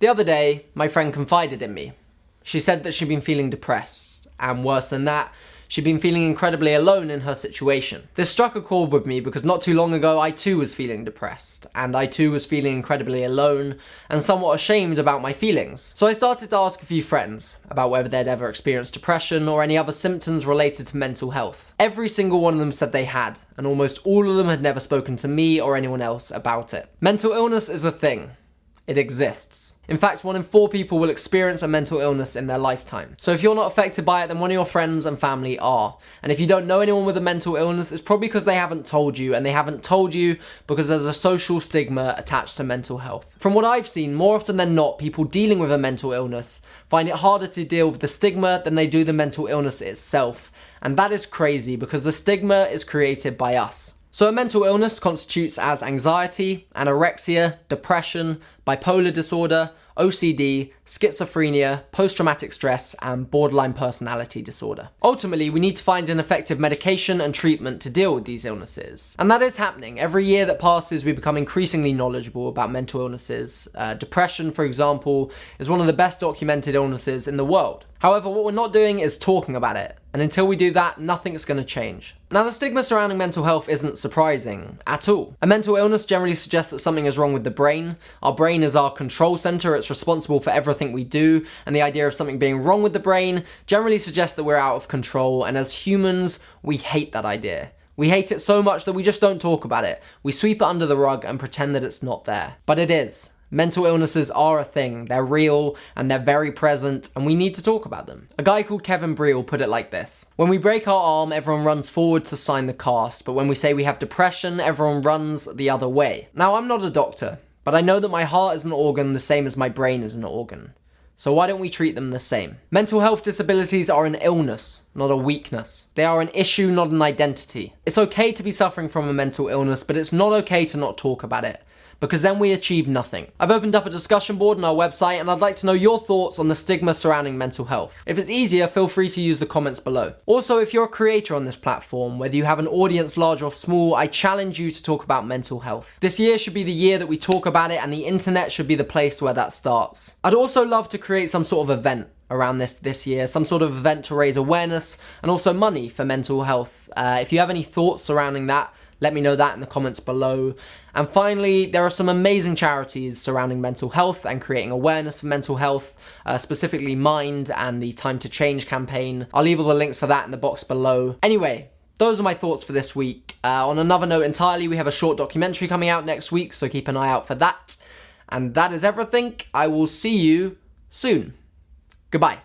The other day, my friend confided in me. She said that she'd been feeling depressed, and worse than that, she'd been feeling incredibly alone in her situation. This struck a chord with me because not too long ago I too was feeling depressed, and I too was feeling incredibly alone and somewhat ashamed about my feelings. So I started to ask a few friends about whether they'd ever experienced depression or any other symptoms related to mental health. Every single one of them said they had, and almost all of them had never spoken to me or anyone else about it. Mental illness is a thing. It exists. In fact, 1 in 4 people will experience a mental illness in their lifetime. So if you're not affected by it, then one of your friends and family are. And if you don't know anyone with a mental illness, it's probably because they haven't told you, and they haven't told you because there's a social stigma attached to mental health. From what I've seen, more often than not, people dealing with a mental illness find it harder to deal with the stigma than they do the mental illness itself. And that is crazy because the stigma is created by us. So a mental illness constitutes as anxiety, anorexia, depression, bipolar disorder, OCD, schizophrenia, post-traumatic stress, and borderline personality disorder. Ultimately, we need to find an effective medication and treatment to deal with these illnesses. And that is happening. Every year that passes, we become increasingly knowledgeable about mental illnesses. Depression, for example, is one of the best documented illnesses in the world. However, what we're not doing is talking about it. And until we do that, nothing's going to change. Now, the stigma surrounding mental health isn't surprising at all. A mental illness generally suggests that something is wrong with the brain. Our brain is our control center. It's responsible for everything we do. And the idea of something being wrong with the brain generally suggests that we're out of control. And as humans, we hate that idea. We hate it so much that we just don't talk about it. We sweep it under the rug and pretend that it's not there. But it is. Mental illnesses are a thing, they're real, and they're very present, and we need to talk about them. A guy called Kevin Briel put it like this: when we break our arm, everyone runs forward to sign the cast, but when we say we have depression, everyone runs the other way. Now, I'm not a doctor, but I know that my heart is an organ the same as my brain is an organ. So why don't we treat them the same? Mental health disabilities are an illness, not a weakness. They are an issue, not an identity. It's okay to be suffering from a mental illness, but it's not okay to not talk about it, because then we achieve nothing. I've opened up a discussion board on our website, and I'd like to know your thoughts on the stigma surrounding mental health. If it's easier, feel free to use the comments below. Also, if you're a creator on this platform, whether you have an audience large or small, I challenge you to talk about mental health. This year should be the year that we talk about it, and the internet should be the place where that starts. I'd also love to create some sort of event around this year, some sort of event to raise awareness and also money for mental health. If you have any thoughts surrounding that, let me know that in the comments below. And finally, there are some amazing charities surrounding mental health and creating awareness for mental health, specifically Mind and the Time to Change campaign. I'll leave all the links for that in the box below. Anyway, those are my thoughts for this week. On another note entirely, we have a short documentary coming out next week, so keep an eye out for that. And that is everything. I will see you soon. Goodbye.